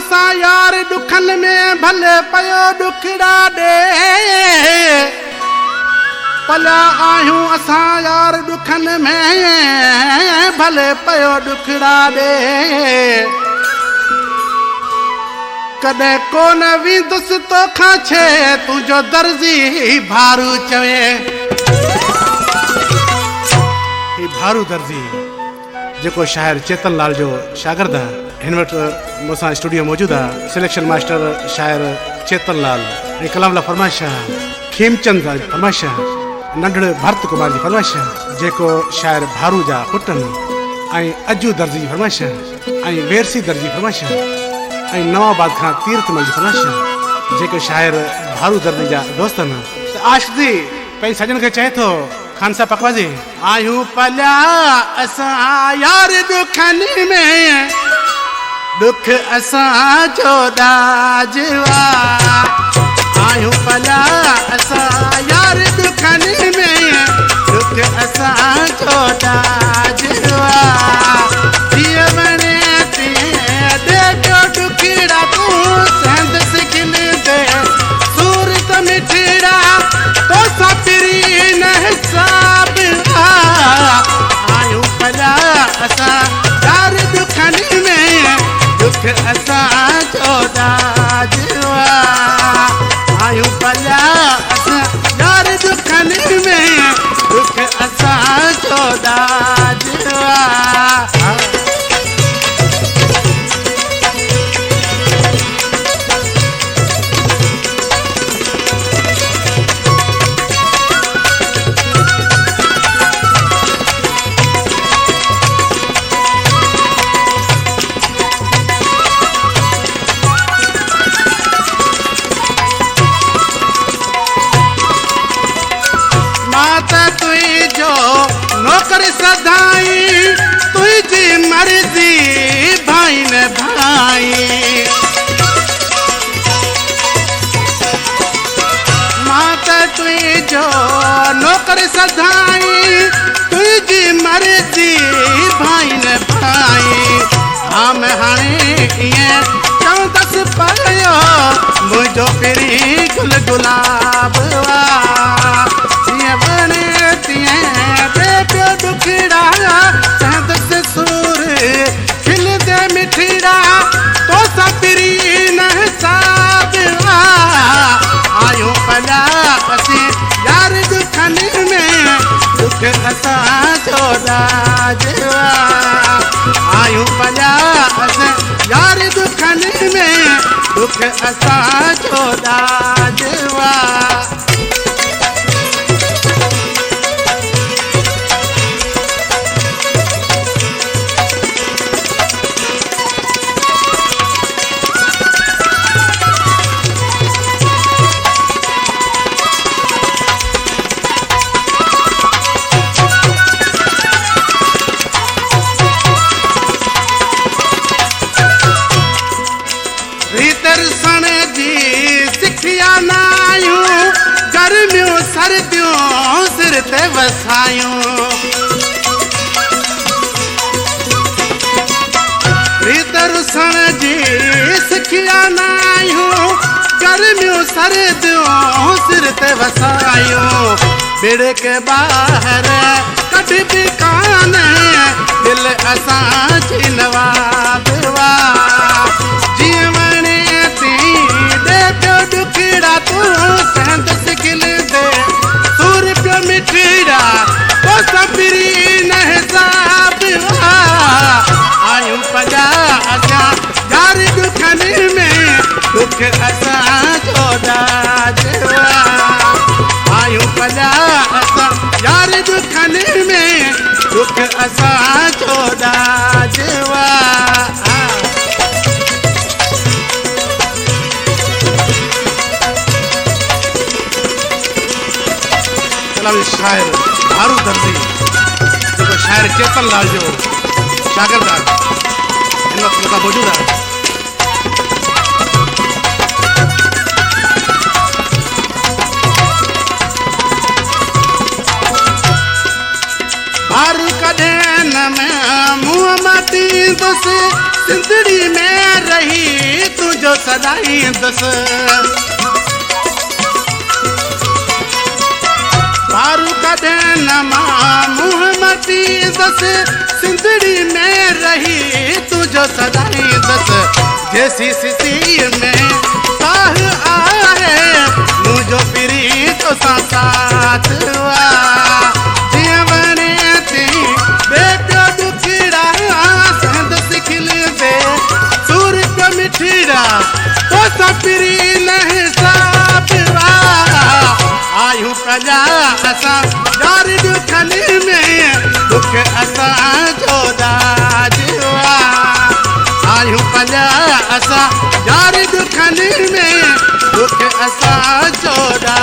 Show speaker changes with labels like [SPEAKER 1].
[SPEAKER 1] असां यार दुखन में भले पयो दुखड़ा दे पलिया आहियूं असां यार दुखन में भले पयो दुखड़ा दे कॾहिं कोन वेंदुसि तोखां छे तुंहिंजो दर्जी भारू चवे ही भारू दर्जी जेको शाइर चेतन लाल जो शागिर्द आहे हिन वटि मूंसां स्टूडियो मौजूदु आहे सिलेक्शन मास्टर शाइर चेतन लाल ऐं कलाम लाइ फरमाइश आहे खेमचंद जी फरमाइश आहे नंढड़े भरत कुमार जी फरमाइश आहे जेको शाइर भारू जा पुट ऐं अजू दर्जी जी फरमाइश आहे ऐं वेरसी दर्जी फरमाइश आहे ऐं नवाबाद खां तीर्थमल जी फरमाइश आहे जेके शाइर भारू दर्जी जा दोस्त आहिनि त आशिक़ी पंहिंजे सजन खे चए थो खान साहब पकवाजी आहियूं पलिया असां यार दुखन में दुख असां जो ॾाजवा आहियूं पलिया असां यार दुखन में दुख असां जो ॾाजवा जीअं वणे तीअं दे पियो दुखड़ा तूं संदसि खिलंदे सूरत मिठड़ा तोसां पिरी न हिसाब आहियूं पलिया असां यार दुखन में दुख असां जो ॾाजवा आहियूं पलिया असां यार दुखन में दुख असां जो ॾाजवा नौकर सदाई तुझी मर्जी भाई न भाई माता तुझो नौकर सदाई तुझी मर्जी भाई न भाई हम हाणे ईअं चवंदसि पयो मुंहिंजो पहिरीं गुल गुलाब जीअं वणे तीअं दे पियो दुखड़ा संदसि सूर खिलंदे मिठड़ा तोसां पिरी न हिसाब आहियूं पलिया असीं यार दुखन में दुख असां जो ॾाजवा आहियूं पलिया असां यार दुखन में दुख असां जो ॾाजवा दर्शन जी सिखिया नायूं गर्मियों सर्दियों सिर ते वसायूं दर्शन जी सिखिया नायूं गर्मियों सर्दियों सिर ते वसायूं बिड़ के बाहर कॾ बि कान दिल असां जी नवाबवा जीअं दुखड़ा तूं संदसि खिलंदे सूर पियो मिठड़ा तोसां पिरी न हिसाब आहियूं पलिया असां यार दुखन में दुख असां जो ॾाजवा आहियूं पलिया असां यार दुखन में दुख असां जो ॾाजवा शाइर भारू दर्जी जेको शाइर चेतन लाल जो शागिर्द आहे हिन वक़्तु मूंसां मौजूदु आहे भारू कॾहिं न में मुंहुं मातींदुसि सिंधड़ी में रही तुझो सदाईंदुसि भारू कदे न मां मुंह मातींदुसि सिंधड़ी में रही तुझो सदाईंदुसि जैसी सिसी में साह आहे मुझो पिरी तो साथ आयूं कजा असां यारी दुखनी में दुख असां जोदा जीवा आयूं कजा असां यारी दुखनी में दुख असां जोदा